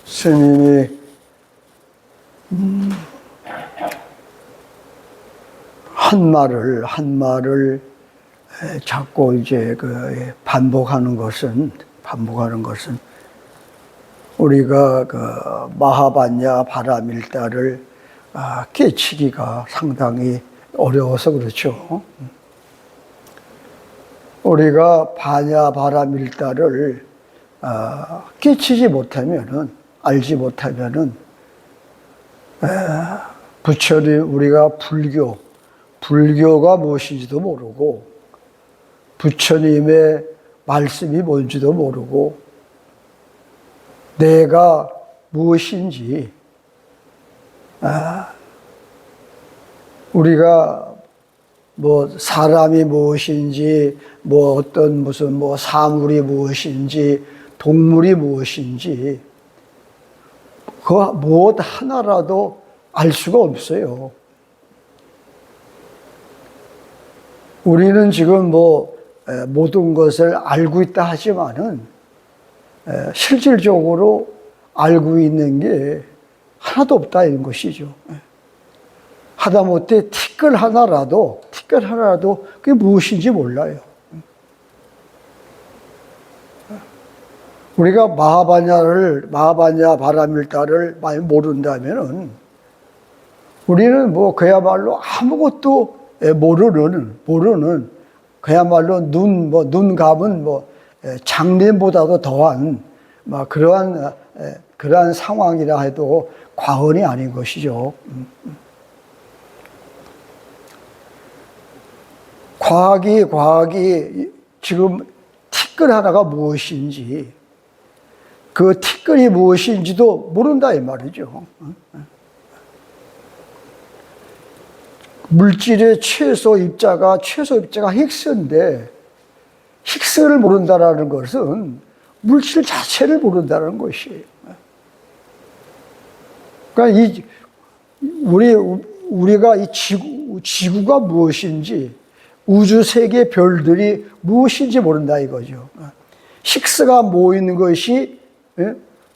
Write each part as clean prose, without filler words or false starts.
스님이 한 말을 자꾸 이제 반복하는 것은 우리가 마하반야 바라밀다를 깨치기가 상당히 어려워서 그렇죠. 우리가 반야 바라밀다를 깨치지 못하면은, 알지 못하면은 부처님, 우리가 불교가 무엇인지도 모르고 부처님의 말씀이 뭔지도 모르고 내가 무엇인지, 우리가 사람이 무엇인지, 어떤 무슨 사물이 무엇인지, 동물이 무엇인지, 그 무엇 하나라도 알 수가 없어요. 우리는 지금 모든 것을 알고 있다 하지만은 실질적으로 알고 있는 게 하나도 없다 이런 것이죠. 하다못해 티끌 하나라도 그게 무엇인지 몰라요. 우리가 마하반야 바라밀다를 많이 모른다면은 우리는 그야말로 아무것도 모르는 그야말로 눈 감은 장님보다도 더한 그러한 상황이라 해도 과언이 아닌 것이죠. 과학이 지금 티끌 하나가 무엇인지, 그 티끌이 무엇인지도 모른다 이 말이죠. 물질의 최소 입자가 힉스인데, 힉스를 모른다라는 것은 물질 자체를 모른다는 것이에요. 그러니까 우리가 이 지구가 무엇인지, 우주 세계 별들이 무엇인지 모른다 이거죠. 힉스가 모이는 것이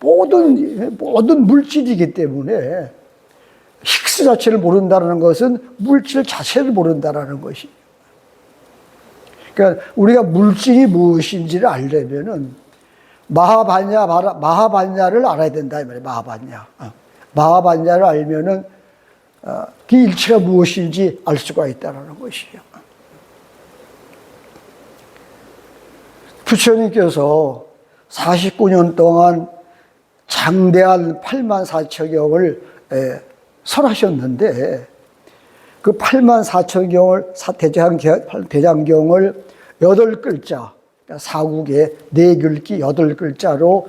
모든 물질이기 때문에 힉스 자체를 모른다는 것은 물질 자체를 모른다는 것이. 그러니까 우리가 물질이 무엇인지를 알려면은 마하반야를 알아야 된다 이 말이에요. 마하반야를 알면은 그 일체가 무엇인지 알 수가 있다는 것이에요. 부처님께서 49년 동안 장대한 84,000경을 설하셨는데, 그 84,000경을 대장경을 8글자, 사국에 4글귀 8글자로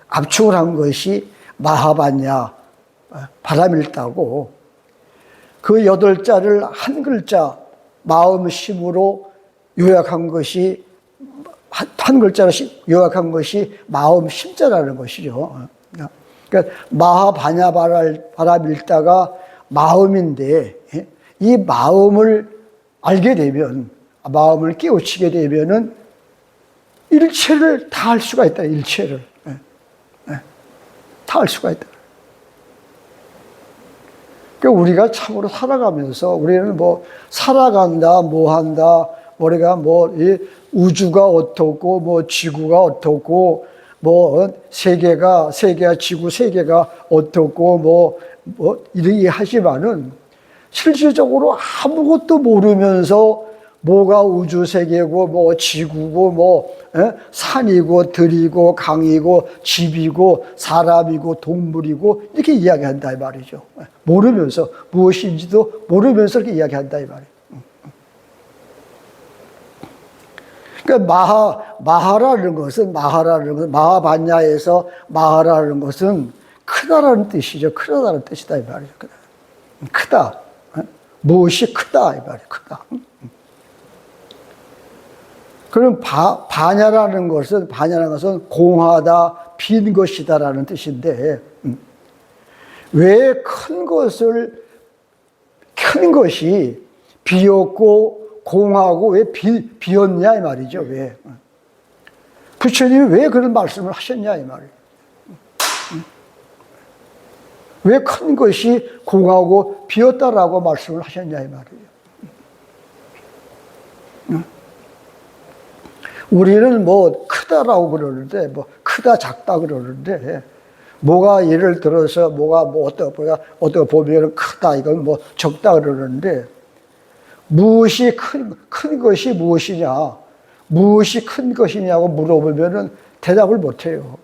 압축을 한 것이 마하반야 바라밀다고, 그 8자를 한 글자 마음심으로 요약한 것이, 한 글자로 요약한 것이 마음심자라는 것이죠. 그러니까 마하반야 바라밀다가 마음인데, 이 마음을 알게 되면, 마음을 깨우치게 되면은 일체를 다 알 수가 있다. 일체를 다 알 수가 있다. 그러니까 우리가 참으로 살아가면서 우리는 살아간다, 한다, 우리가 우주가 어떻고, 지구가 어떻고, 세계가 지구 세계가 어떻고, 이렇게 하지만은 실질적으로 아무것도 모르면서 뭐가 우주 세계고, 지구고, 산이고, 들이고, 강이고, 집이고, 사람이고, 동물이고, 이렇게 이야기한다 이 말이죠. 모르면서, 무엇인지도 모르면서 이렇게 이야기한다 이 말이에요. 그러니까 마하라는 것은 마하반야에서 마하라는 것은 크다라는 뜻이죠. 크다라는 뜻이다 이 말이죠. 크다. 무엇이 크다 이 말이에요. 크다. 그럼 반야라는 것은 공하다, 빈 것이다라는 뜻인데, 왜 큰 것이 비었고 공하고 왜 비었냐 이 말이죠. 왜? 부처님이 왜 그런 말씀을 하셨냐 이 말이에요. 왜 큰 것이 공하고 비었다라고 말씀을 하셨냐 이 말이에요. 우리는 뭐 크다라고 그러는데, 뭐 크다 작다 그러는데, 뭐가 예를 들어서 뭐가 뭐 어떻게 보면 크다 이건 뭐 적다 그러는데, 무엇이 큰 것이 무엇이냐, 무엇이 큰 것이냐고 물어보면은 대답을 못해요.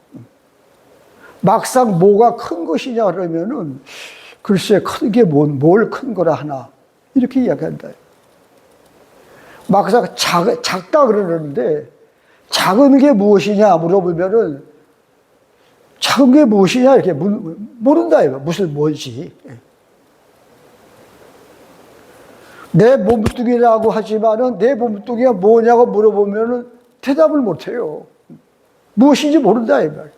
막상 뭐가 큰 것이냐 그러면은 글쎄 큰 게 뭘 큰 거라 하나 이렇게 이야기한다. 막상 작다 그러는데 작은 게 무엇이냐 물어보면은 작은 게 무엇이냐 이렇게 모른다 이거. 무슨 뭔지. 내 몸뚱이라고 하지만은 내 몸뚱이가 뭐냐고 물어보면은 대답을 못 해요. 무엇인지 모른다 이 말.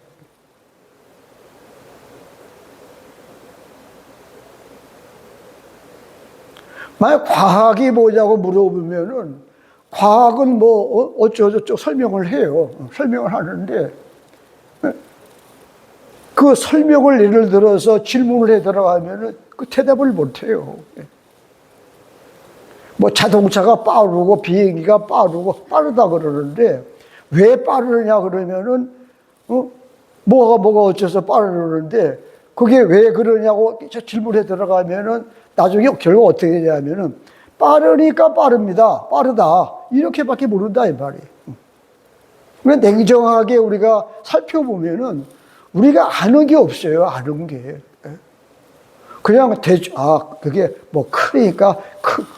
만약 과학이 뭐냐고 물어보면은 과학은 뭐 어쩌고저쩌고 설명을 해요. 설명을 하는데 그 설명을 예를 들어서 질문을 해 들어가면은 그 대답을 못 해요. 뭐 자동차가 빠르고 비행기가 빠르다 그러는데 왜 빠르냐 그러면은 뭐가 어째서 빠르는데 그게 왜 그러냐고 질문에 들어가면은 나중에 결국 어떻게 되냐면은 빠르니까 빠르다 이렇게밖에 모른다 이 말이에요. 그러니까 냉정하게 우리가 살펴보면은 우리가 아는 게 없어요. 아는 게 그냥 그게 뭐 크니까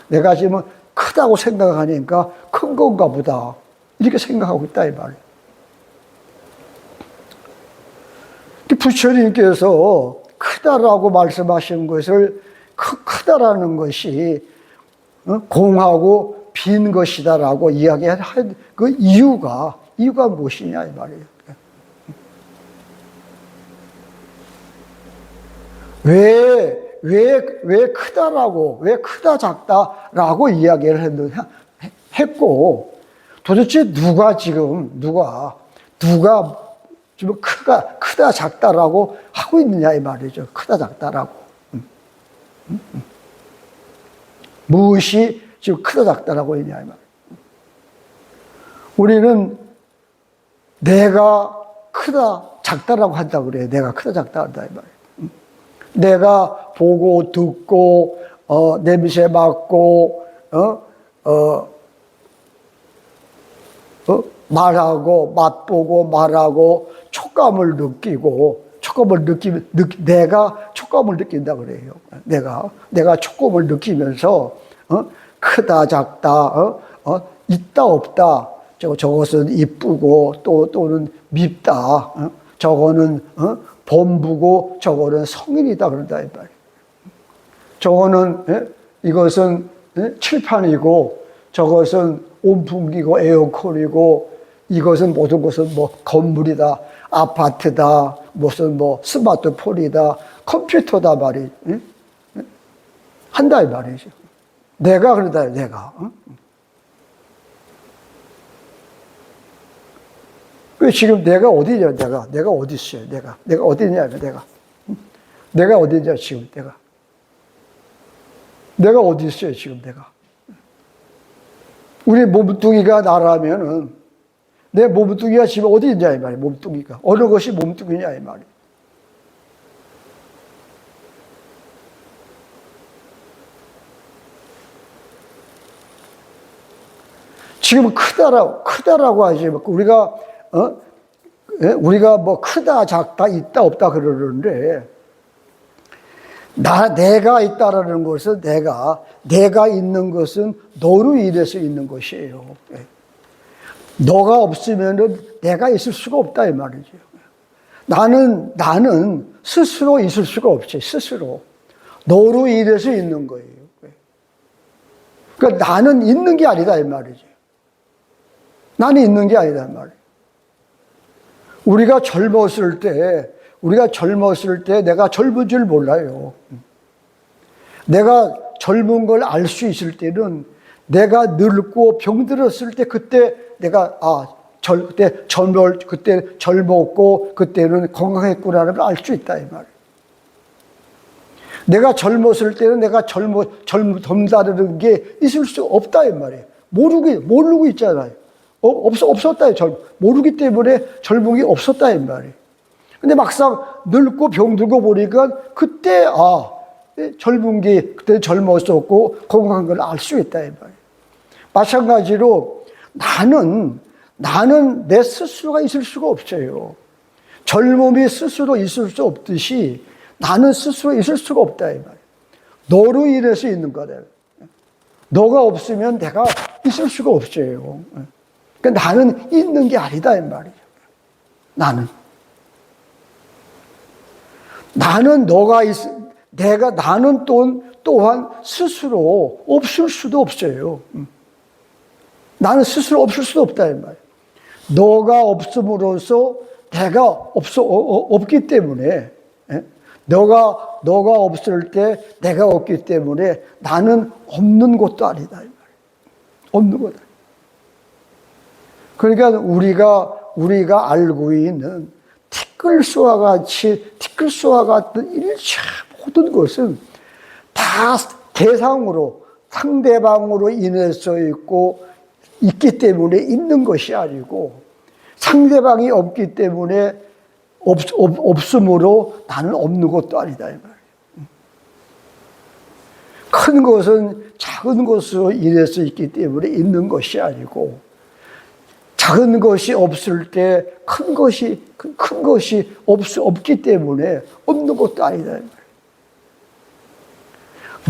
내가 지금 크다고 생각하니까 큰 건가 보다 이렇게 생각하고 있다 이 말이에요. 부처님께서 크다라고 말씀하신 것을 크다라는 것이 공하고 빈 것이다라고 이야기한 그 이유가 무엇이냐 이 말이에요. 왜 크다라고, 왜 크다 작다라고 이야기를 했고, 도대체 누가 지금 크다 작다라고 하고 있느냐 이 말이죠. 크다 작다라고. 무엇이 지금 크다 작다라고 했냐 이 말이에요. 우리는 내가 크다 작다라고 한다고 그래요. 내가 크다 작다 한다 이 말이에요. 내가 보고 듣고 냄새 맡고 말하고 맛보고 말하고 촉감을 느끼고 내가 촉감을 느낀다 그래요. 내가 촉감을 느끼면서 크다 작다 있다 없다 저것은 이쁘고 또는 밉다 저거는 범부고 저거는 성인이다 그런다 이 말이에요. 저거는 이것은 칠판이고 저것은 온풍기고 에어컨이고 이것은 모든 것은 뭐 건물이다 아파트다 무슨 뭐 스마트폰이다 컴퓨터다 말이 한다 이 말이죠. 내가 그러다 내가 왜 지금 내가 어디냐 내가 어디 있어요 내가 어디냐 내가 어디냐 지금 내가 어디 있어요 지금 우리 몸뚱이가 나라면은 내 몸뚱이가 지금 어디 있냐 이 말이에요. 몸뚱이가 어느 것이 몸뚱이냐 이 말이에요. 지금 크다라고 하지 우리가 뭐 크다 작다 있다 없다 그러는데 내가 있다라는 것은 내가 있는 것은 너로 인해서 있는 것이에요. 너가 없으면은 내가 있을 수가 없다 이 말이죠. 나는 스스로 있을 수가 없지. 스스로 너로 인해서 있는 거예요. 그러니까 나는 있는 게 아니다 이 말이죠. 나는 있는 게 아니다 이 말이에요. 우리가 젊었을 때 내가 젊은 줄 몰라요. 내가 젊은 걸 알 수 있을 때는 내가 늙고 병들었을 때 그때 내가 그때 젊었고 그때는 건강했구나를 알 수 있다 이 말이에요. 내가 젊었을 때는 내가 젊다는 게 있을 수 없다 이 말이에요. 모르고 있잖아요. 없었다. 모르기 때문에 젊은 게 없었다 이 말이에요. 근데 막상 늙고 병들고 보니까 그때 젊은 게 그때 젊었었고 건강한 걸 알 수 있다 이 말이에요. 마찬가지로 나는 내 스스로가 있을 수가 없어요. 젊음이 스스로 있을 수 없듯이 나는 스스로 있을 수가 없다 이 말이에요. 너로 인해서 있는 거다. 너가 없으면 내가 있을 수가 없어요. 그러니까 나는 있는 게 아니다 이 말이죠. 나는 나는 또한 스스로 없을 수도 없어요. 나는 스스로 없을 수도 없다 이 말이에요. 너가 없음으로써 내가 없기 때문에, 너가 없을 때 내가 없기 때문에 나는 없는 것도 아니다 이 말이에요. 없는 거다. 그러니까 우리가 알고 있는 티끌수와 같은 일체 모든 것은 다 대상으로 상대방으로 인해서 있기 때문에 있는 것이 아니고 상대방이 없기 때문에 없음으로 나는 없는 것도 아니다 이 말이에요. 큰 것은 작은 것으로 인해서 있기 때문에 있는 것이 아니고 작은 것이 없을 때 큰 것이 없기 때문에 없는 것도 아니다 이 말이에요.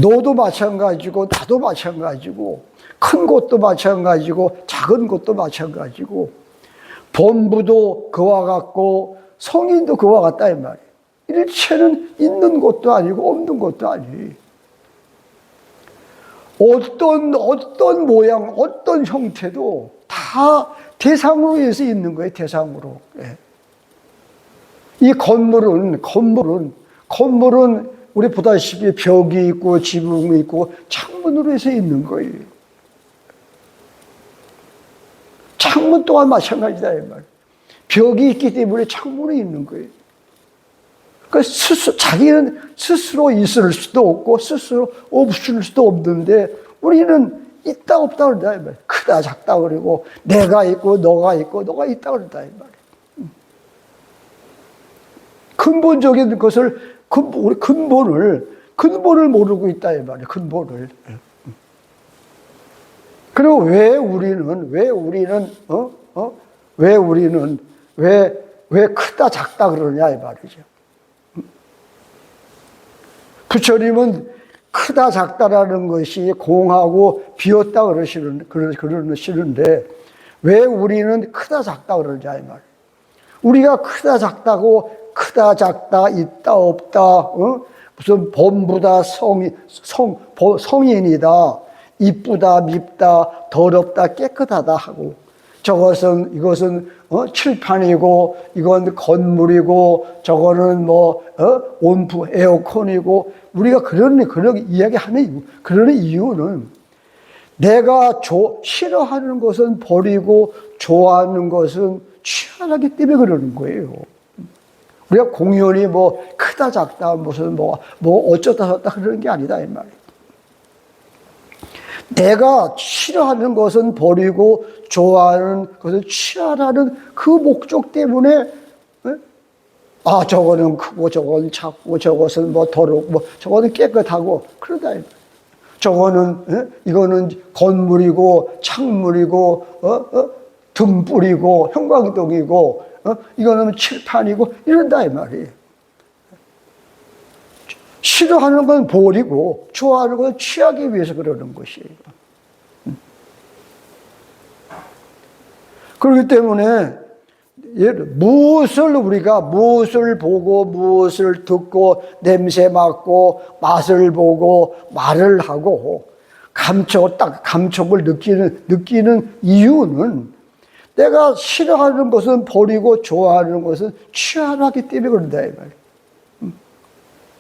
너도 마찬가지고 나도 마찬가지고 큰 것도 마찬가지고 작은 것도 마찬가지고 범부도 그와 같고 성인도 그와 같다 이 말이에요. 일체는 있는 것도 아니고 없는 것도 아니에요. 어떤 모양, 어떤 형태도 다 대상으로 해서 있는 거예요. 대상으로. 이 건물은 우리 보다시피 벽이 있고 지붕이 있고 창문으로 해서 있는 거예요. 창문 또한 마찬가지다 이 말이에요. 벽이 있기 때문에 창문이 있는 거예요. 그러니까 자기는 스스로 있을 수도 없고 스스로 없을 수도 없는데 우리는 있다 없다 그런다 이 말이에요. 크다 작다 그러고 내가 있고 너가 있다 그런다 이 말이에요. 근본적인 것을 근본을 모르고 있다 이 말이에요. 근본을. 그리고 왜 우리는 크다 작다 그러냐 이 말이죠. 부처님은 크다 작다라는 것이 공하고 비었다 그러시는데 왜 우리는 크다 작다 그러냐 이 말이에요. 우리가 크다 작다 있다 없다 무슨 범부다 성인이다 이쁘다 밉다 더럽다 깨끗하다 하고 이것은 칠판이고 이건 건물이고 저거는 온프 에어컨이고 우리가 그런 이야기하는 그러는 이유는 내가 싫어하는 것은 버리고 좋아하는 것은 취하기 때문에 그러는 거예요. 우리가 공연이 크다 작다 무슨 어쩌다 저쩌다 그러는 게 아니다 이 말이에요. 내가 싫어하는 것은 버리고 좋아하는 것을 취하라는 그 목적 때문에 저거는 크고 저거는 작고 저것은 더럽고 저거는 깨끗하고 그러다. 이거는 건물이고 창문이고 등불이고 형광등이고 이거는 칠판이고 이런다 이 말이에요. 싫어하는 건 버리고 좋아하는 건 취하기 위해서 그러는 것이에요. 그렇기 때문에 무엇을 보고 무엇을 듣고 냄새 맡고 맛을 보고 말을 하고 감촉을 느끼는 이유는 내가 싫어하는 것은 버리고 좋아하는 것은 취하기 때문에 그런다 이 말이에요.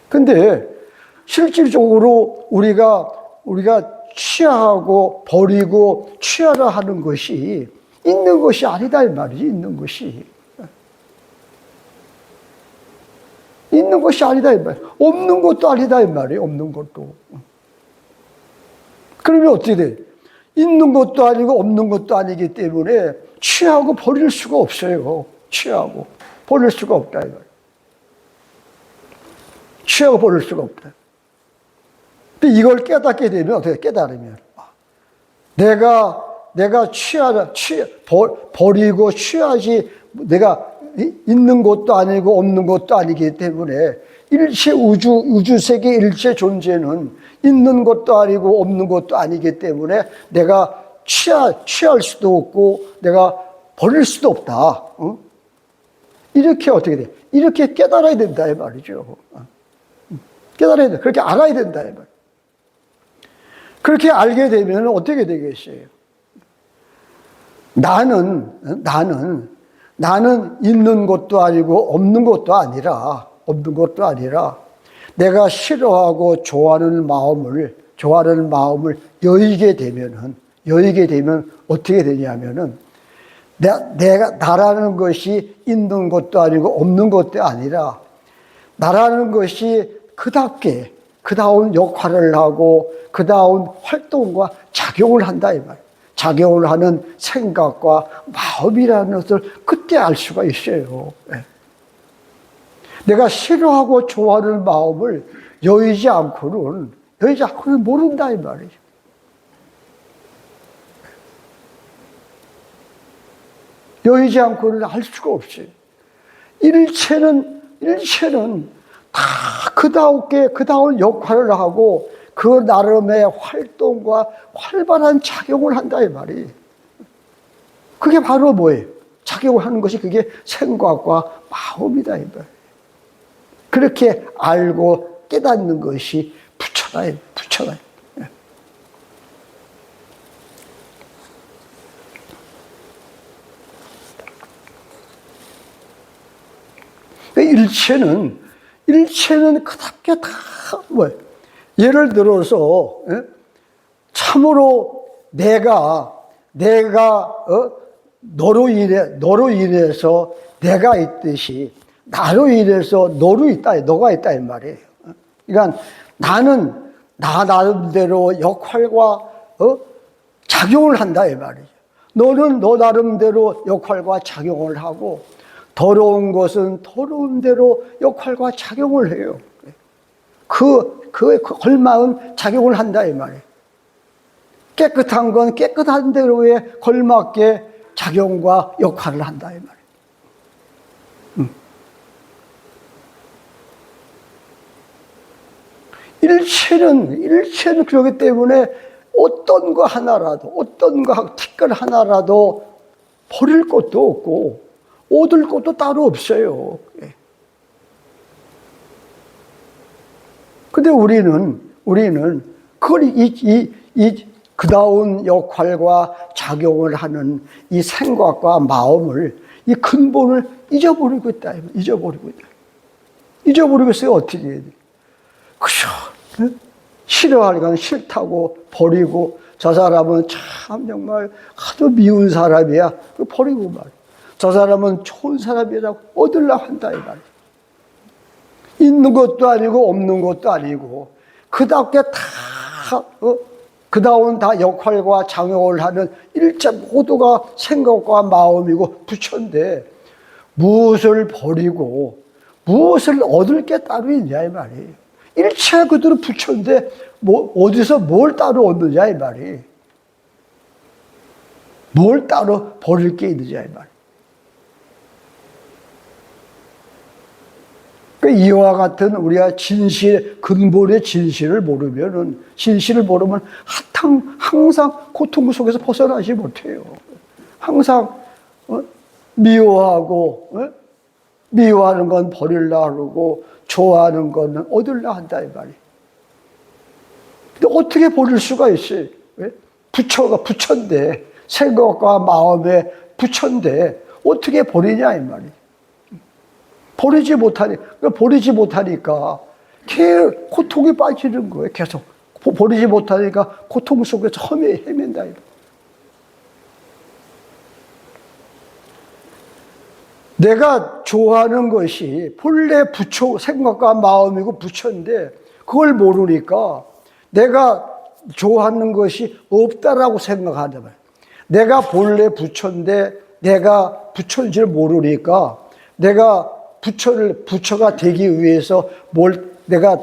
근데 실질적으로 우리가 취하고 버리고 취하라 하는 것이 있는 것이 아니다 이 말이지. 있는 것이 있는 것이 아니다 이 말이야. 없는 것도 아니다 이 말이에요. 없는 것도. 그러면 어떻게 돼? 있는 것도 아니고 없는 것도 아니기 때문에 취하고 버릴 수가 없어요. 취하고 버릴 수가 없다 이 말이에요. 취하고 버릴 수가 없다. 근데 이걸 깨닫게 되면 어떻게 깨달으면 내가 버리고 취하지 내가 있는 것도 아니고 없는 것도 아니기 때문에 일체 우주 세계 일체 존재는 있는 것도 아니고 없는 것도 아니기 때문에 내가 취할 수도 없고 내가 버릴 수도 없다. 이렇게 어떻게 돼? 이렇게 깨달아야 된다 이 말이죠. 깨달아야 돼. 그렇게 알아야 된다 이 말. 그렇게 알게 되면 어떻게 되겠어요? 나는 있는 것도 아니고 없는 것도 아니라 내가 싫어하고 좋아하는 마음을 여의게 되면 어떻게 되냐면은 나라는 것이 있는 것도 아니고 없는 것도 아니라 나라는 것이 그다운 역할을 하고 그다운 활동과 작용을 한다 이 말. 작용을 하는 생각과 마음이라는 것을 그때 알 수가 있어요. 내가 싫어하고 좋아하는 마음을 여의지 않고는 모른다 이 말이죠. 여의지 않고는 알 수가 없어요. 일체는 다 그다운 역할을 하고 그 나름의 활동과 활발한 작용을 한다 이 말이. 그게 바로 뭐예요? 작용을 하는 것이 그게 생각과 마음이다 이 말. 그렇게 알고 깨닫는 것이 부처다. 일체는 그답게 다 뭐예요? 예를 들어서 참으로 내가 너로 인해서 내가 있듯이 나로 인해서 너가 있다 이 말이에요. 그러니까 나는 나 나름대로 역할과 작용을 한다 이 말이죠. 너는 너 나름대로 역할과 작용을 하고 더러운 것은 더러운 대로 역할과 작용을 해요. 그에 걸맞은 작용을 한다 이 말이에요. 깨끗한 건 깨끗한 대로에 걸맞게 작용과 역할을 한다 이 말이에요. 일체는 그렇기 때문에 어떤 거 티끌 하나라도 버릴 것도 없고 얻을 것도 따로 없어요. 근데 우리는 그걸 그다운 역할과 작용을 하는 이 생각과 마음을, 이 근본을 잊어버리고 있다. 잊어버리고 있어요. 어떻게 해야 돼? 그죠? 싫어하니까 싫다고 버리고, 저 사람은 참 정말 아주 미운 사람이야. 버리고 말이야. 저 사람은 좋은 사람이라고 얻으려고 한다. 이 말이야. 있는 것도 아니고 없는 것도 아니고 그답게 다 그다운 다 역할과 작용을 하는 일체 모두가 생각과 마음이고 부처인데 무엇을 버리고 무엇을 얻을 게 따로 있냐 이 말이에요. 일체 그대로 부처인데 어디서 뭘 따로 얻느냐 이 말이에요. 뭘 따로 버릴 게 있느냐 이 말이에요. 이와 같은 우리가 근본의 진실을 모르면 항상 고통 속에서 벗어나지 못해요. 항상 미워하는 건 버리려고 하고 좋아하는 건 얻으려고 한다 이 말이에요. 근데 어떻게 버릴 수가 있어요? 부처가 부처인데, 생각과 마음의 부처인데 어떻게 버리냐 이 말이에요. 버리지 못하니까 고통이 빠지는 거예요. 계속 버리지 못하니까 고통 속에서 헤맨다. 내가 좋아하는 것이 본래 부처, 생각과 마음이고 부처인데 그걸 모르니까 내가 좋아하는 것이 없다라고 생각하는 거예요. 내가 본래 부처인데 내가 부처인지를 모르니까 내가 부처가 되기 위해서 내가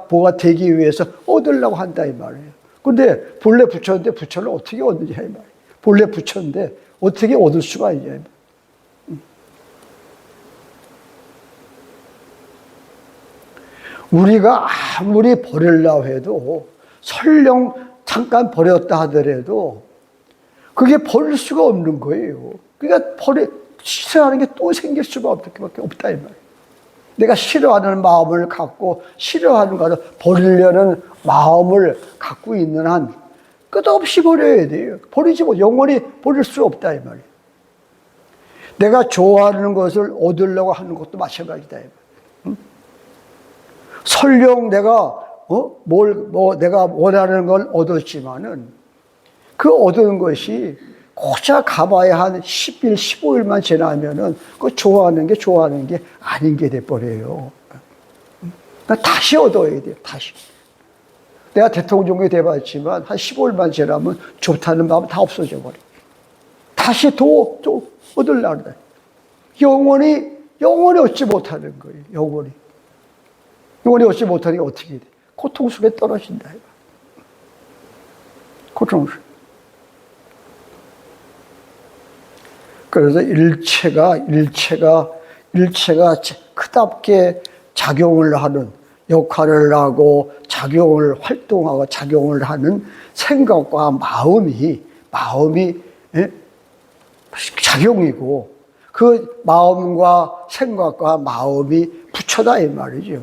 뭐가 되기 위해서 얻으려고 한다 이 말이에요. 근데 본래 부처인데 부처를 어떻게 얻느냐 이 말이에요. 본래 부처인데 어떻게 얻을 수가 있냐 이 말이에요. 우리가 아무리 버리려고 해도 설령 잠깐 버렸다 하더라도 그게 버릴 수가 없는 거예요. 그러니까 싫어하는 게 또 생길 수가 없다 이 말이에요. 내가 싫어하는 마음을 갖고 싫어하는 것을 버리려는 마음을 갖고 있는 한 끝없이 버려야 돼요. 버리지 못, 영원히 버릴 수 없다 이 말이에요. 내가 좋아하는 것을 얻으려고 하는 것도 마찬가지다 이 말이에요. 설령 내가 내가 원하는 걸 얻었지만은 그 얻은 것이 고작 가봐야 한 10일, 15일만 지나면은 그 좋아하는 게 아닌 게 돼버려요. 다시 얻어야 돼요, 다시. 내가 대통령이 돼봤지만 한 15일만 지나면 좋다는 마음 다 없어져 버려요. 다시 또 얻으려고 그래. 영원히 얻지 못하는 거예요, 영원히 얻지 못하니까 어떻게 돼? 고통 속에 떨어진다. 고통 속에. 그래서 일체가 크답게 작용을 하는, 역할을 하고 활동하고 작용을 하는 생각과 마음이 작용이고 그 마음과 생각과 마음이 부처다 이 말이죠.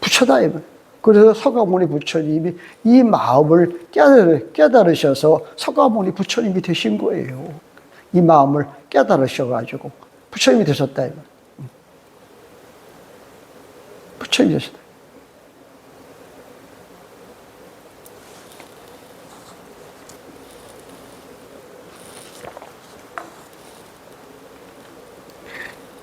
부처다 이 말. 그래서 서가모니 부처님이 이 마음을 깨달으셔서 서가모니 부처님이 되신 거예요. 이 마음을 깨달으셔가지고 부처님이 되셨다 이 말. 부처님이 되셨다.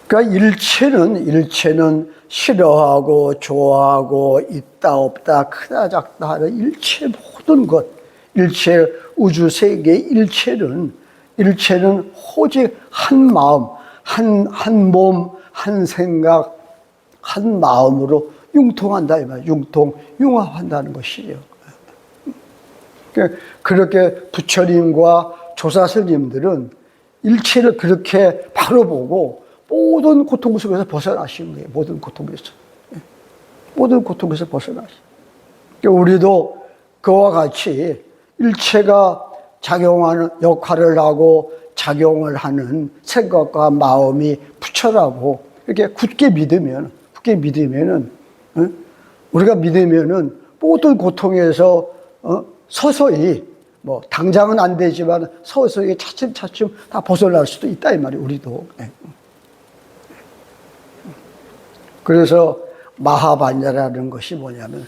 그러니까 일체는 싫어하고 좋아하고 있다 없다 크다 작다 하는 일체 모든 것, 일체 우주 세계 일체는 오직 한 마음, 한 몸, 한 생각, 한 마음으로 융통한다 이 말이에요. 융합한다는 것이죠. 그렇게 부처님과 조사 스님들은 일체를 그렇게 바로 보고 모든 고통 속에서 벗어나신 거예요. 모든 고통에서 벗어나신. 우리도 그와 같이 일체가 작용하는 역할을 하고 작용을 하는 생각과 마음이 부처라고 이렇게 굳게 믿으면은 우리가 믿으면은 모든 고통에서 서서히 뭐 당장은 안 되지만 서서히 차츰 다 벗어날 수도 있다 이 말이에요. 우리도. 그래서 마하반야라는 것이 뭐냐면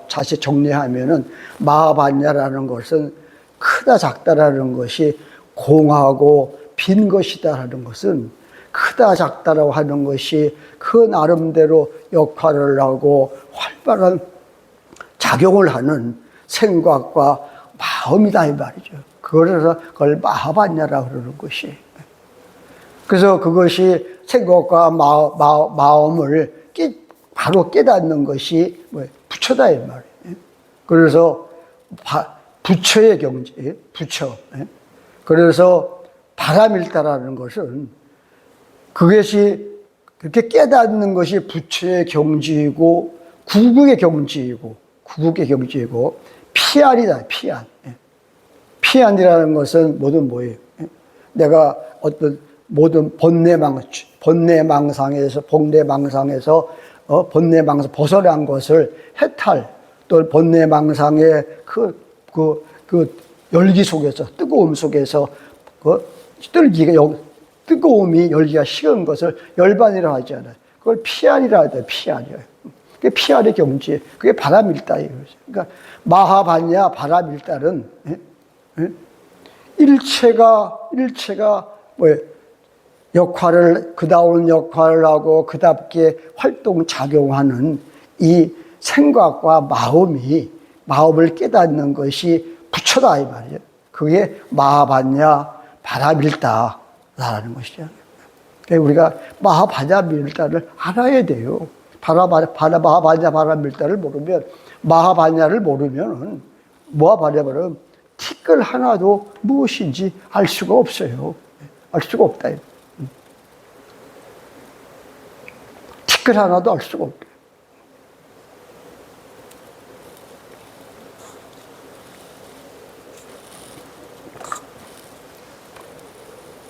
자세 정리하면은 마하반야라는 것은 크다 작다라는 것이 공하고 빈 것이다라는 것은 크다 작다라고 하는 것이 그 나름대로 역할을 하고 활발한 작용을 하는 생각과 마음이다 이 말이죠. 그래서 그걸 마하반야라고 그러는 것이. 그래서 그것이 생각과 마음을 바로 깨닫는 것이 부처다 이 말이에요. 그래서 부처의 경지, 부처. 그래서 바람일다라는 것은 그것이 그렇게 깨닫는 것이 부처의 경지이고 구국의 경지이고 피안이다, 피안. 피안이라는 것은 뭐예요? 내가 어떤 모든 번뇌망상에서 벗어난 것을 해탈, 또 번뇌망상의 그 열기 속에서, 뜨거움 속에서, 뜨거움이 열기가 식은 것을 열반이라 하지 않아요. 그걸 피안이라 하죠, 피안이에요. 그게 피아의 경지, 그게 바라밀다예요. 그러니까 마하반야 바라밀다는 일체가 뭐예요? 역할을 그다운 역할을 하고 그답게 활동 작용하는 이 생각과 마음을 깨닫는 것이 부처다 이 말이에요. 그게 마하반야 바라밀다라는 것이죠. 그러니까 우리가 마하반야밀다를 알아야 돼요. 마하반야 바라밀다를 모르면 마하반야를 모르면은 마하반야는 티끌 하나도 무엇인지 알 수가 없어요. 알 수가 없다. 티끌 하나도 알 수가 없다.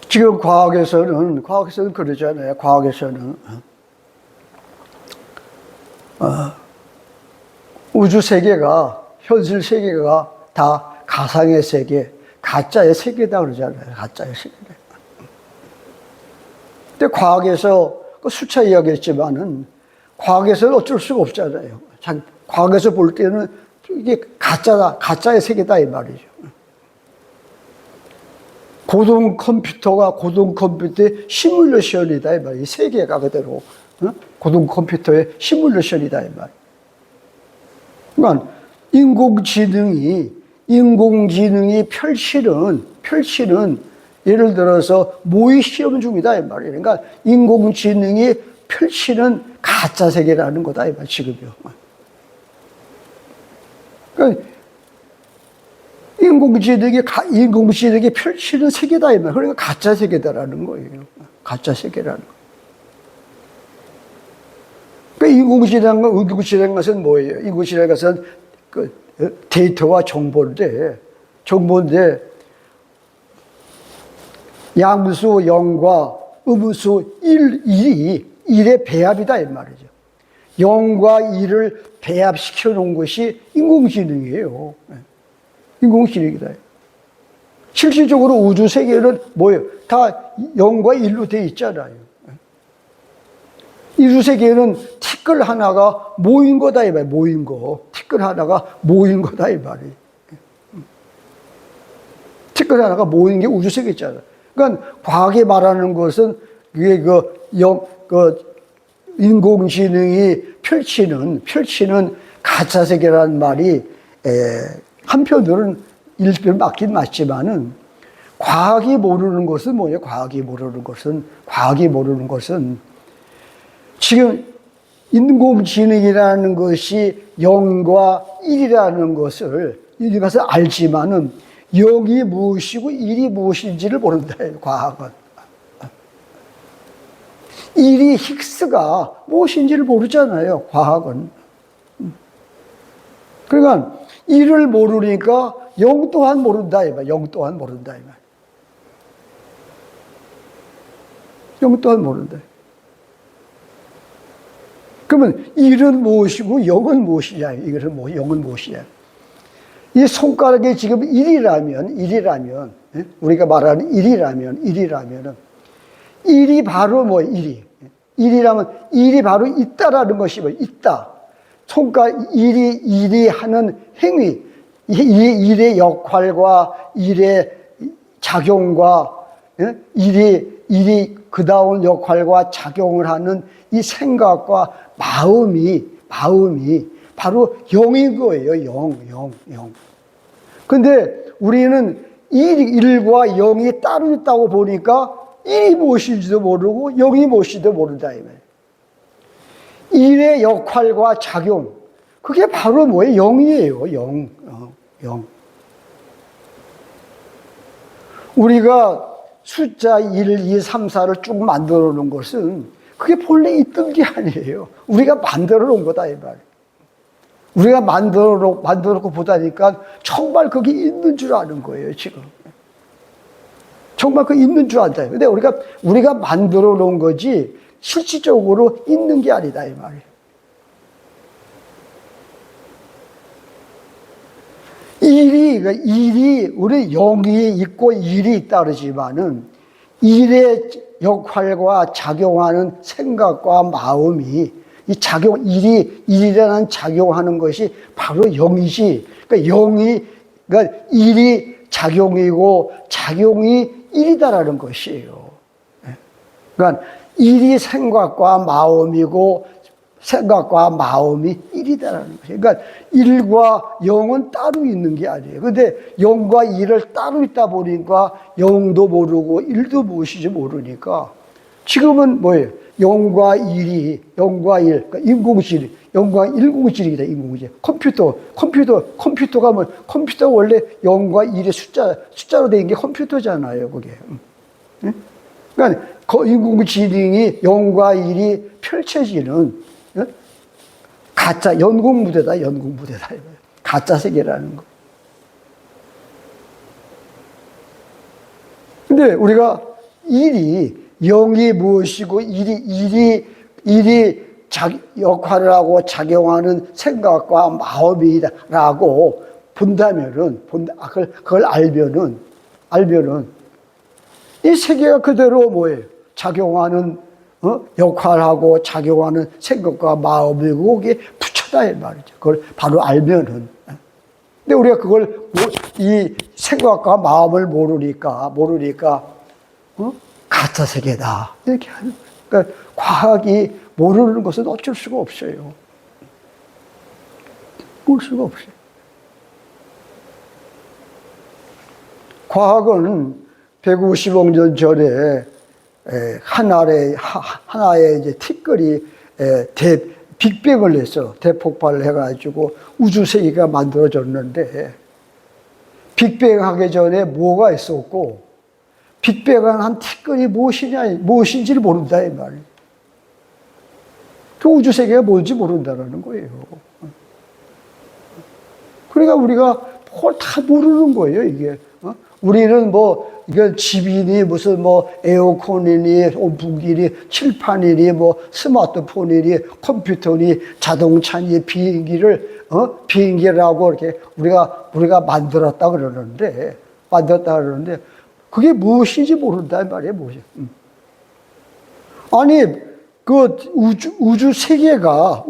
지금 과학에서는 그러잖아요. 과학에서는 우주 세계가, 현실 세계가 다 가상의 세계, 가짜의 세계다 그러잖아요. 가짜의 세계다. 근데 과학에서 수차 이야기했지만은 과학에서는 어쩔 수가 없잖아요. 과학에서 볼 때는 이게 가짜다, 가짜의 세계다 이 말이죠. 고등 컴퓨터의 시뮬레이션이다 이 말이에요. 이 세계가 그대로 고등 컴퓨터의 시뮬레이션이다 이 말이에요. 그러니까 인공지능이 펼치는 예를 들어서 모의 시험 중이다 이 말이에요. 그러니까 인공지능이 펼치는 가짜 세계라는 거다 이 말 지금요. 그러니까 인공지능이 펼치는 세계다 이 말. 그러니까 가짜 세계다라는 거예요. 가짜 세계라는 거. 그러니까 인공지능은 것은 뭐예요? 인공지능은 것은 그 데이터와 정보인데 양수 0과 음수 1의 배합이다 이 말이죠. 0과 1을 배합시켜 놓은 것이 인공지능이에요. 인공지능이다. 실질적으로 우주 세계는 뭐예요? 다 0과 1로 돼 있잖아요. 우주 세계는 티끌 하나가 모인 거다 이 말이에요. 모인 거. 티끌 하나가 모인 거다 이 말이에요. 티끌 하나가 모인 게 우주 세계 있잖아요. 그러니까 과학이 말하는 것은 그게 인공지능이 펼치는 가짜 세계라는 말이 한편으로는 일편 맞긴 맞지만은 과학이 모르는 것은 뭐예요? 과학이 모르는 것은 지금 인공지능이라는 것이 0과 1이라는 것을 알지만은 0이 무엇이고 1이 무엇인지를 모른다. 과학은. 1이 힉스가 무엇인지를 모르잖아요. 과학은. 그러니까 1을 모르니까 0 또한 모른다. 0 또한 모른다. 0 또한 모른다. 그러면 1은 무엇이고 0은 무엇이냐? 이것은 0은 무엇이냐? 이 손가락이 지금 1이라면, 우리가 말하는 1이라면, 1이 바로 1이라면 바로 있다라는 것이 있다. 손가락 1이 하는 행위, 1의 역할과 1의 작용과 1이 그다운 역할과 작용을 하는 이 생각과 마음이 바로 0인 거예요. 0. 근데 우리는 1과 0이 따로 있다고 보니까 1이 무엇인지도 모르고 0이 무엇인지도 모른다. 1의 역할과 작용, 그게 바로 뭐예요? 0이에요. 0. 우리가 숫자 1, 2, 3, 4를 쭉 만들어 놓은 것은 그게 본래 있던 게 아니에요. 우리가 만들어 놓은 거다 이 말. 우리가 만들어 놓고 보다니까 정말 그게 있는 줄 아는 거예요, 지금. 정말 그 있는 줄 안다. 근데 우리가 만들어 놓은 거지 실질적으로 있는 게 아니다 이 말이에요. 1이 우리 0이 있고 1이 있다 그러지만은 1의 역할과 작용하는 생각과 마음이 이 작용, 일이라는 작용하는 것이 바로 영이지. 그러니까 그러니까 일이 작용이고 작용이 일이다라는 것이에요. 그러니까 일이 생각과 마음이고 생각과 마음이 일이다라는 것이에요. 그러니까 일과 영은 따로 있는 게 아니에요. 그런데 영과 일을 따로 있다 보니까 영도 모르고 일도 무엇인지 모르니까 지금은 뭐예요? 영과 일, 그러니까 인공지능, 영과 인공지능이다, 인공지능. 컴퓨터가 뭐, 컴퓨터가 원래 영과 일의 숫자로 된 게 컴퓨터잖아요, 그게. 그러니까 인공지능이 영과 일이 펼쳐지는 가짜, 연극무대다. 가짜 세계라는 거. 근데 우리가 영이 무엇이고 일이 역할을 하고 작용하는 생각과 마음이다라고 본다면은, 그걸 알면은, 이 세계가 그대로 뭐예요? 작용하는, 역할하고 작용하는 생각과 마음이고, 그게 부처다, 이 말이죠. 그걸 바로 알면은. 근데 우리가 이 생각과 마음을 모르니까, 가짜 세계다. 이렇게 하는 거예요. 그러니까 과학이 모르는 것은 어쩔 수가 없어요. 볼 수가 없어요. 과학은 150억 년 전에 하나의 이제 티끌이 빅뱅을 해서 대폭발을 해가지고 우주 세계가 만들어졌는데 빅뱅 하기 전에 뭐가 있었고 빅뱅한 티끌이 무엇인지를 모른다 이 말이에요. 그 우주 세계가 뭔지 모른다는 거예요. 그러니까 우리가 그걸 다 모르는 거예요, 이게. 우리는 이건 집이니, 무슨 에어컨이니, 온풍기니, 칠판이니, 스마트폰이니, 컴퓨터니, 자동차니, 비행기라고 이렇게 우리가 만들었다 그러는데, 그게 무엇인지 모른다, 이 말이에요, 무엇이. 아니, 우주 세계가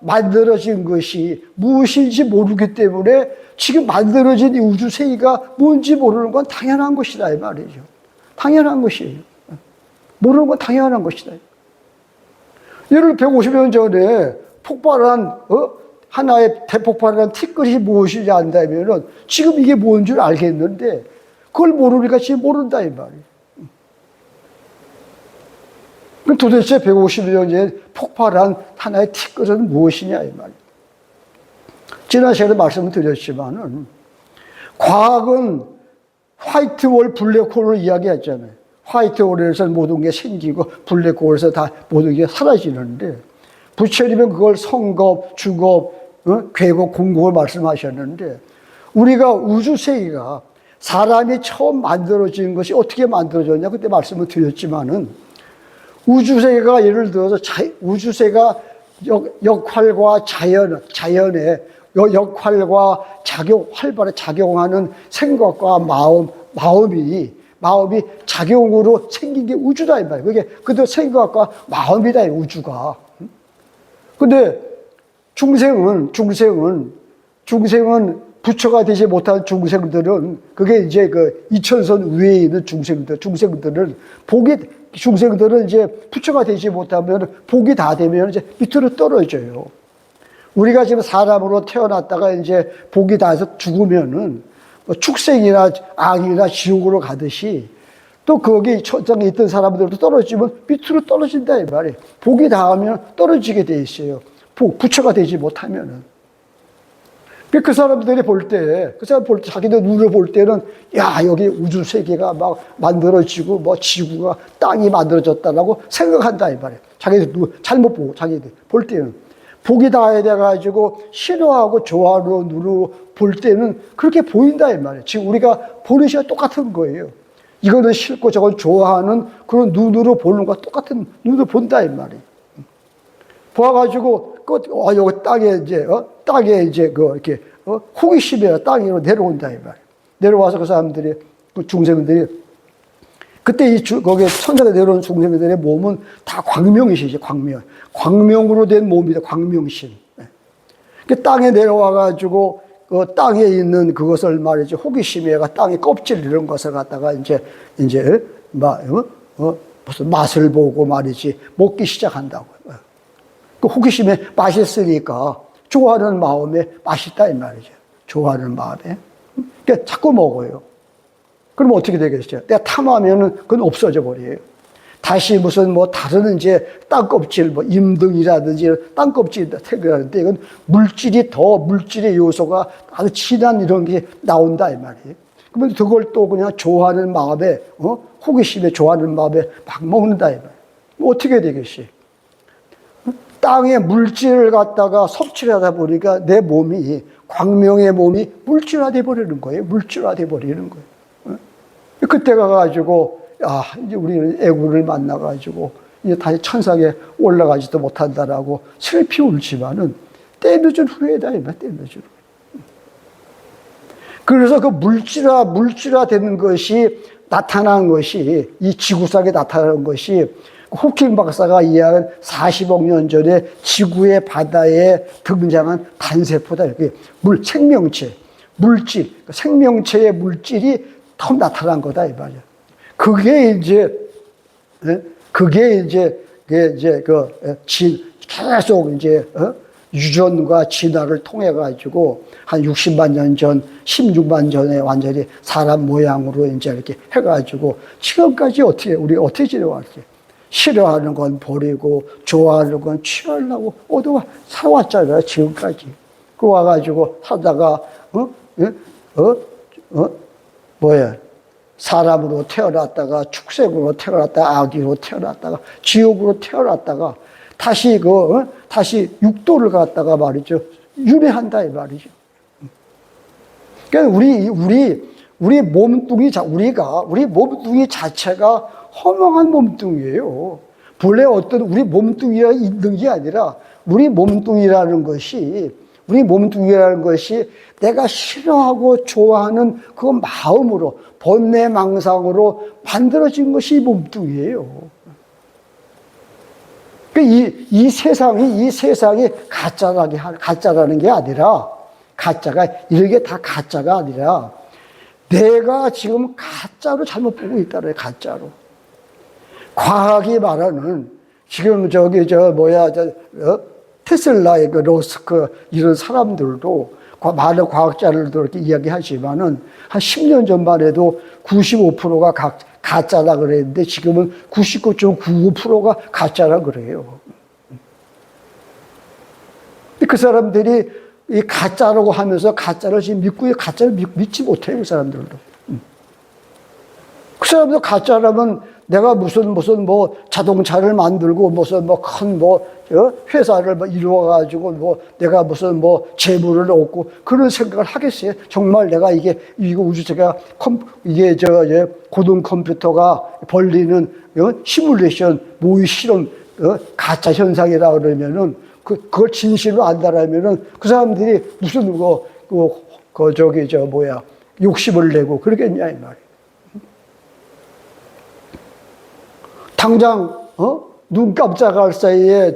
만들어진 것이 무엇인지 모르기 때문에 지금 만들어진 이 우주 세계가 뭔지 모르는 건 당연한 것이다, 이 말이죠. 당연한 것이에요. 모르는 건 당연한 것이다. 예를 150년 전에 하나의 대폭발한 티끌이 무엇인지 안다면은 지금 이게 뭔 줄 알겠는데 그걸 모르니까 지금 모른다, 이 말이에요. 그럼 도대체 150년 전에 폭발한 하나의 티끌은 무엇이냐, 이 말이에요. 지난 시간에 말씀을 드렸지만은, 과학은 화이트홀, 블랙홀을 이야기했잖아요. 화이트홀에서 모든 게 생기고, 블랙홀에서 다 모든 게 사라지는데, 부처님은 그걸 성겁, 주겁, 괴겁, 공겁을 말씀하셨는데, 우리가 우주 세계가 사람이 처음 만들어진 것이 어떻게 만들어졌냐, 그때 말씀을 드렸지만은, 우주세계가 예를 들어서 우주세계가 역할과 자연의 역할과 활발히 작용하는 생각과 마음이 작용으로 생긴 게 우주다, 이 말이에요. 그게 그도 생각과 마음이다, 우주가. 근데 중생은 부처가 되지 못한 중생들은 그게 이제 이천선 위에 있는 중생들은 이제 부처가 되지 못하면 복이 다 되면 이제 밑으로 떨어져요. 우리가 지금 사람으로 태어났다가 이제 복이 다 해서 죽으면은 축생이나 악이나 지옥으로 가듯이 또 거기 천장에 있던 사람들도 떨어지면 밑으로 떨어진다, 이 말이에요. 복이 닿으면 떨어지게 돼 있어요. 부처가 되지 못하면은. 그 사람들이 자기들 눈으로 볼 때는, 야, 여기 우주 세계가 막 만들어지고, 지구가, 땅이 만들어졌다라고 생각한다, 이 말이에요. 자기들 잘못 보고, 자기들 볼 때는. 복이 닿아야 돼가지고, 싫어하고 좋아하는 눈으로 볼 때는 그렇게 보인다, 이 말이에요. 지금 우리가 보는 시간 똑같은 거예요. 이거는 싫고 저건 좋아하는 그런 눈으로 보는 것과 똑같은 눈으로 본다, 이 말이에요. 보아가지고, 여기 땅에 이제 이렇게, 호기심에 땅 위로 내려온다, 이 말이에요. 내려와서 그 사람들이, 그 중생들이 그때 거기에 천사가 내려온 중생들의 몸은 다 광명이시죠, 광명. 광명으로 된 몸이다, 광명신. 그 땅에 내려와가지고, 그 땅에 있는 그것을 말이죠. 호기심에가 땅의 껍질 이런 것을 갖다가 무슨 맛을 보고 말이지, 먹기 시작한다고. 그 호기심에 맛있으니까 좋아하는 마음에 맛있다, 이 말이죠. 좋아하는 마음에. 그러니까 자꾸 먹어요. 그럼 어떻게 되겠어요? 내가 탐하면은 그건 없어져 버려요. 다시 무슨 다른 땅껍질, 임등이라든지 땅껍질이 태그하는데 이건 물질의 요소가 아주 진한 이런 게 나온다, 이 말이에요. 그러면 그걸 또 그냥 좋아하는 마음에, 호기심에 좋아하는 마음에 막 먹는다, 이 말이에요. 어떻게 되겠어요? 땅에 물질을 갖다가 섭취를 하다 보니까 내 몸이, 광명의 몸이 물질화돼 버리는 거예요. 물질화돼 버리는 거예요. 그때 가가지고, 이제 우리는 애구를 만나가지고, 이제 다시 천상에 올라가지도 못한다라고 슬피 울지만은, 때늦은 후회다, 이 말, 때늦은 후회. 그래서 그 물질화 되는 것이 나타난 것이, 이 지구상에 나타난 것이, 호킹 박사가 이해한 40억 년 전에 지구의 바다에 등장한 단세포다. 이렇게 생명체, 물질, 생명체의 물질이 처음 나타난 거다, 이 말이야. 계속 유전과 진화를 통해 가지고 한 60만 년 전, 16만 전에 완전히 사람 모양으로 이렇게 해가지고 지금까지 우리가 어떻게 지내왔지? 싫어하는 건 버리고 좋아하는 건 취하려고 살아왔잖아요, 지금까지. 그 와가지고 하다가 사람으로 태어났다가 축생으로 태어났다가 아기로 태어났다가 지옥으로 태어났다가 다시 다시 육도를 갖다가 말이죠, 윤회한다, 이 말이죠. 그러니까 우리 몸뚱이 우리 몸뚱이 자체가 허망한 몸뚱이에요. 본래 우리 몸뚱이가 있는 게 아니라 우리 몸뚱이라는 것이 내가 싫어하고 좋아하는 그 마음으로, 번뇌망상으로 만들어진 것이 몸뚱이에요. 이 세상이 가짜라는 게 아니라, 이게 다 가짜가 아니라, 내가 지금 가짜로 잘못 보고 있다는 거예요, 가짜로. 과학이 말하는, 지금 테슬라의 러스크 이런 사람들도, 많은 과학자들도 이렇게 이야기하지만은, 한 10년 전만 해도 95%가 가짜라 그랬는데, 지금은 99.99%가 가짜라 그래요. 그 사람들이 이 가짜라고 하면서 가짜를 지금 가짜를 믿지 못해요, 그 사람들도. 그 사람도 가짜라면 내가 무슨 자동차를 만들고 무슨 큰 회사를 이루어가지고 내가 무슨 재물을 얻고 그런 생각을 하겠어요? 정말 내가 이거 우주체가 고등 컴퓨터가 벌리는 시뮬레이션 모의 실험 가짜 현상이라 그러면은 그걸 진실로 안다라면은 그 사람들이 무슨 욕심을 내고 그러겠냐, 이 말이에요. 당장 눈 깜짝할 사이에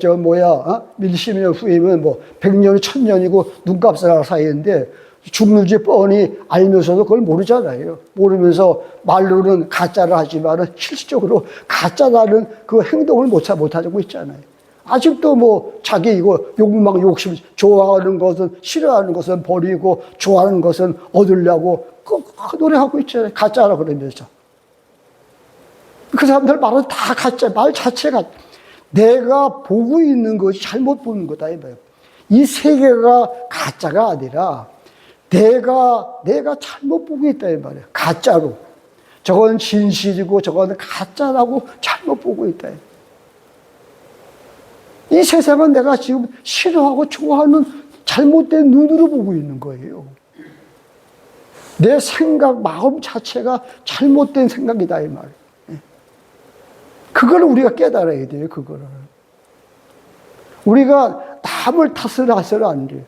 밀심년 후이면 100년이 1000년이고 눈 깜짝할 사이인데 죽는지 뻔히 알면서도 그걸 모르잖아요. 모르면서 말로는 가짜를 하지만은 실질적으로 가짜라는 그 행동을 못하고 있잖아요. 아직도 자기 욕망, 욕심, 좋아하는 것은, 싫어하는 것은 버리고, 좋아하는 것은 얻으려고 노래하고 있잖아요. 가짜라 그러면서. 그 사람들 말은 다 가짜, 말 자체가 내가 보고 있는 것이 잘못 보는 거다, 이거예요. 이 세계가 가짜가 아니라 내가 잘못 보고 있다, 이 말이에요. 가짜로. 저건 진실이고 저건 가짜라고 잘못 보고 있다. 이 세상은 내가 지금 싫어하고 좋아하는 잘못된 눈으로 보고 있는 거예요. 내 생각, 마음 자체가 잘못된 생각이다, 이 말이에요. 그걸 우리가 깨달아야 돼요, 그거를. 우리가 남을 탓을 해서는 안 돼요.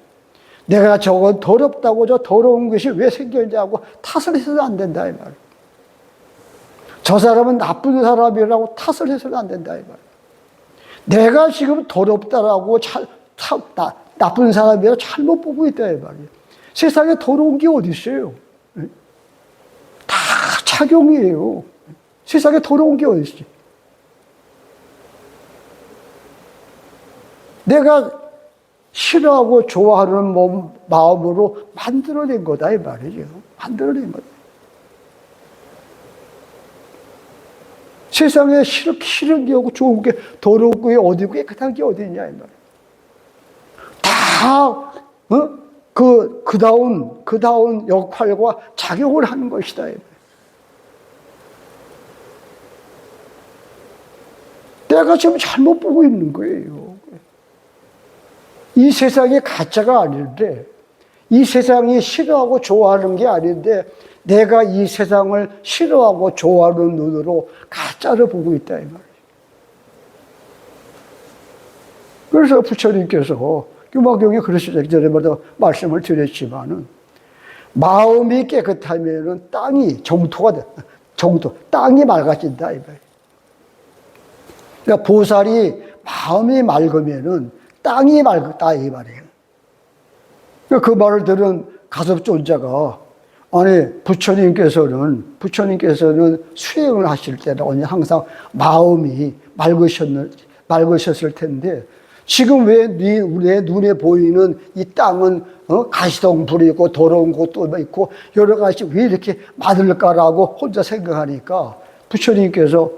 내가 저건 더럽다고 저 더러운 것이 왜 생겼냐고 탓을 해서는 안 된다, 이 말이에요. 저 사람은 나쁜 사람이라고 탓을 해서는 안 된다 이 말이에요. 내가 지금 더럽다라고 나쁜 사람이라고 잘못 보고 있다 이 말이에요. 세상에 더러운 게 어디 있어요? 다 착용이에요. 세상에 더러운 게 어디 있어요? 내가 싫어하고 좋아하는 마음으로 만들어낸 거다 이 말이죠. 만들어낸 거다. 세상에 싫은 게 없고 좋은 게 더러운 게 어디고 깨끗한 게 어디 있냐 이 말이에요. 다 그다운 역할과 작용을 하는 것이다 이 말이에요. 내가 지금 잘못 보고 있는 거예요. 이 세상이 가짜가 아닌데, 이 세상이 싫어하고 좋아하는 게 아닌데, 내가 이 세상을 싫어하고 좋아하는 눈으로 가짜를 보고 있다 이 말이에요. 그래서 부처님께서 유마경에 그러시죠. 전에도 말씀을 드렸지만은, 마음이 깨끗하면은 땅이 땅이 맑아진다 이 말이에요. 그러니까 보살이 마음이 맑으면은 땅이 맑다 이 말이에요. 그 말을 들은 가섭존자가 아니 부처님께서는 수행을 하실 때는 항상 마음이 맑으셨을 텐데 지금 왜 내 눈에 보이는 이 땅은 가시덩불이고 더러운 곳도 있고 여러 가지 왜 이렇게 많을까라고 혼자 생각하니까 부처님께서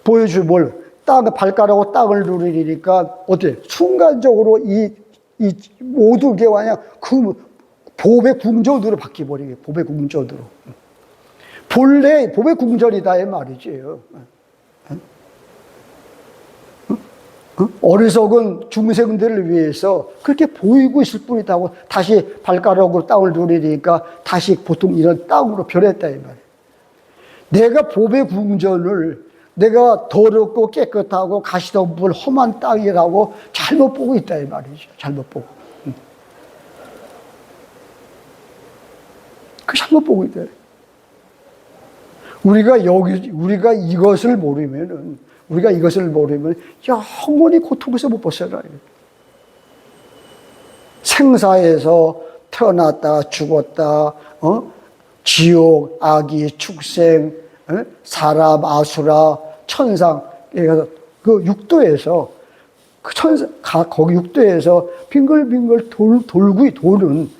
보여줄 발가락으로 땅을 누르니까 어때? 순간적으로 이 모든 게 그냥 그 보배 궁전으로 바뀌어버리게. 보배 궁전으로. 본래 보배 궁전이다 이 말이지요. 어리석은 중생들을 위해서 그렇게 보이고 있을 뿐이다고 다시 발가락으로 땅을 누르니까 다시 보통 이런 땅으로 변했다 이 말이에요. 내가 보배 궁전을 내가 더럽고 깨끗하고 가시덤불 험한 땅이라고 잘못 보고 있다 이 말이죠. 잘못 보고. 그 잘못 보고 있다. 우리가 이것을 모르면 영원히 고통에서 못 벗어나요. 생사에서 태어났다 죽었다, 지옥, 악이, 축생, 사람, 아수라, 천상, 그 육도에서, 거기 육도에서 빙글빙글 도는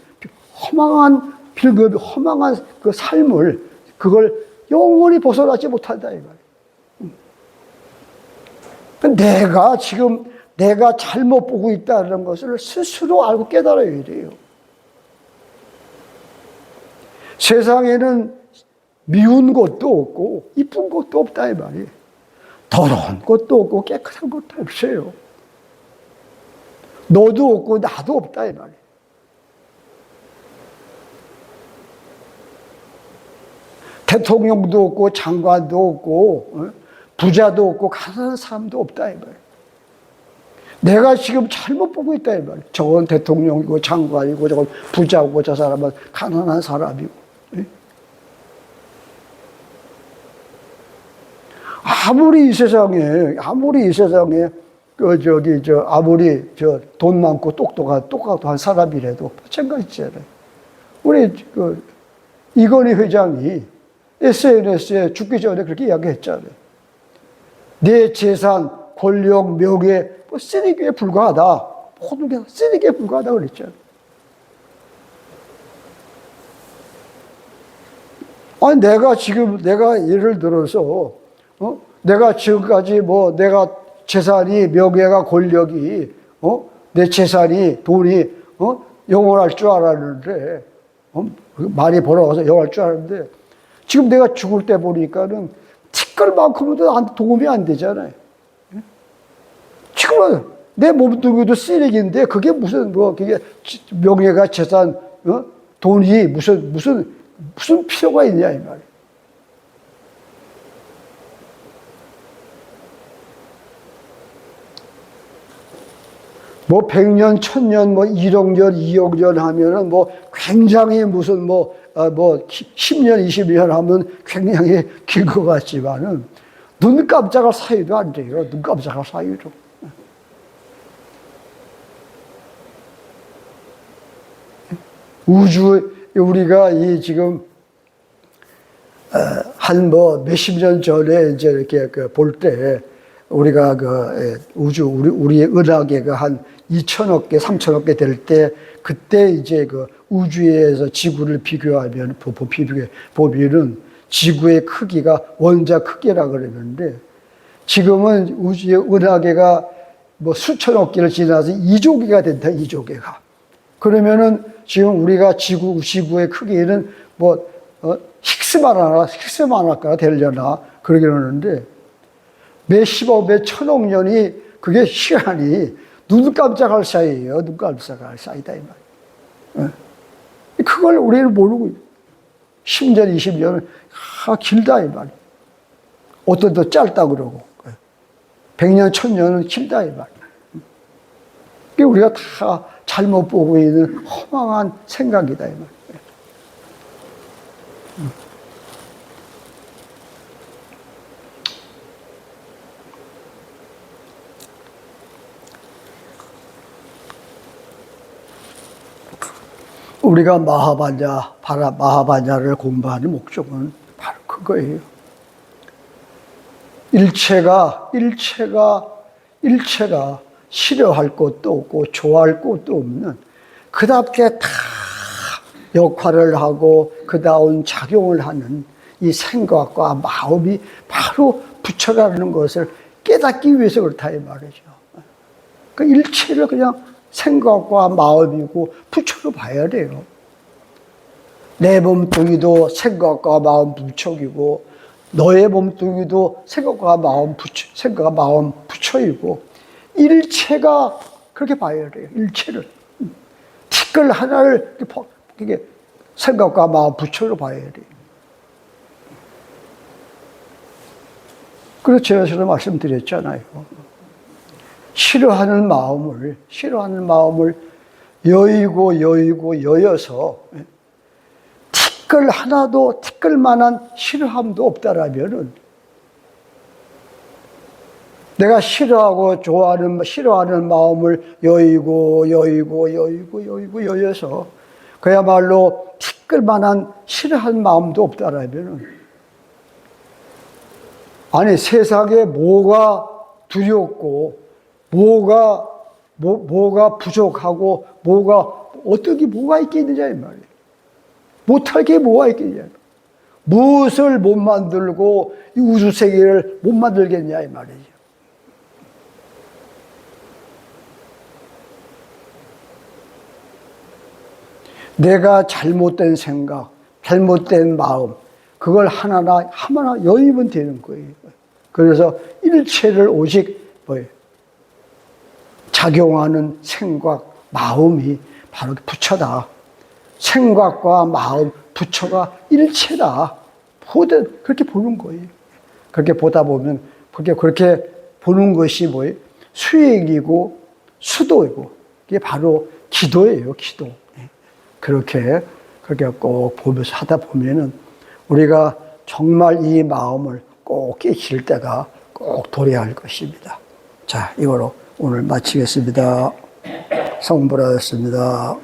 허망한 그 삶을, 그걸 영원히 벗어나지 못한다, 이 말이에요. 내가 잘못 보고 있다는 것을 스스로 알고 깨달아야 돼요. 세상에는 미운 것도 없고 이쁜 것도 없다 이 말이에요. 더러운 것도 없고 깨끗한 것도 없어요. 너도 없고 나도 없다 이 말이에요. 대통령도 없고 장관도 없고 부자도 없고 가난한 사람도 없다 이 말이에요. 내가 지금 잘못 보고 있다 이 말이에요. 저건 대통령이고 장관이고 저건 부자고 저 사람은 가난한 사람이고. 아무리 이 세상에 아무리 돈 많고 똑똑한 사람이라도 마찬가지잖아요. 우리 이건희 회장이 SNS에 죽기 전에 그렇게 이야기했잖아요. 내 재산, 권력, 명예 쓰레기에 불과하다. 모든 게 쓰레기에 불과하다 그랬잖아요. 아니 내가 예를 들어서 내가 지금까지 내가 재산이, 명예가, 권력이, 내 재산이, 돈이, 영원할 줄 알았는데, 많이 벌어와서 영원할 줄 알았는데, 지금 내가 죽을 때 보니까는 티끌만큼도 도움이 안 되잖아요. 지금은 내 몸뚱이도 쓰레기인데, 그게 그게 명예가, 재산, 돈이 무슨 필요가 있냐, 이 말이에요. 뭐 100년, 1000년, 뭐 1억 년, 2억 년 하면은 뭐 굉장히 무슨 뭐 10년, 20년 하면 굉장히 길 것 같지만은 눈 깜짝할 사이도 안 돼요. 눈 깜짝할 사이도. 우주, 우리가 이 지금, 한 뭐 몇십 년 전에 이제 이렇게 볼 때, 우리가 우주, 우리의 은하계가 한 2천억 개, 3천억 개 될 때, 그때 이제 우주에서 지구를 비교하면, 보면은 지구의 크기가 원자 크기라 그러는데, 지금은 우주의 은하계가 뭐 수천억 개를 지나서 2조 개가 된다, 2조 개가. 그러면은 지금 우리가 지구의 크기는 뭐, 힉스만 할까 되려나, 그러긴 하는데, 몇십억, 몇천억 년이, 그게 시간이 눈 깜짝할 사이예요. 눈 깜짝할 사이다, 이 말이에요. 그걸 우리는 모르고, 10년, 20년은, 길다, 이 말이에요. 어떤 더 짧다 그러고, 100년, 1000년은 길다, 이 말이에요. 그게 우리가 다 잘못 보고 있는 허망한 생각이다, 이 말이에요. 우리가 마하바냐를 공부하는 목적은 바로 그거예요. 일체가 싫어할 것도 없고 좋아할 것도 없는 그답게 다 역할을 하고 그다운 작용을 하는 이 생각과 마음이 바로 부처라는 것을 깨닫기 위해서 그렇다 이 말이죠. 그 일체를 그냥 생각과 마음이고 부처로 봐야 돼요. 내 몸뚱이도 생각과 마음 부처이고 너의 몸뚱이도 생각과 마음 부처이고 일체가 그렇게 봐야 돼요. 일체를. 티끌 하나를 이게 생각과 마음 부처로 봐야 돼요. 그래서 제가 전에 말씀드렸잖아요. 싫어하는 마음을 여여서 티끌만한 싫어함도 없다라면은 내가 싫어하는 마음을 여여서 그야말로 티끌만한 싫어하는 마음도 없다라면은 아니 세상에 뭐가 두렵고 뭐가 부족하고 뭐가 있겠느냐 이 말이에요. 못할 게 뭐가 있겠냐. 무엇을 못 만들고 이 우주 세계를 못 만들겠냐 이 말이죠. 내가 잘못된 생각, 잘못된 마음, 그걸 하나하나 여의면 되는 거예요. 그래서 일체를 오직 작용하는 생각, 마음이 바로 부처다. 생각과 마음, 부처가 일체다. 그렇게 보는 거예요. 그렇게 보다 보면, 그렇게 보는 것이 수행이고, 수도이고, 이게 바로 기도예요, 기도. 그렇게 꼭 보면서 하다 보면은, 우리가 정말 이 마음을 꼭 깨칠 때가 꼭 도래할 것입니다. 자, 이거로 오늘 마치겠습니다. 성불하였습니다.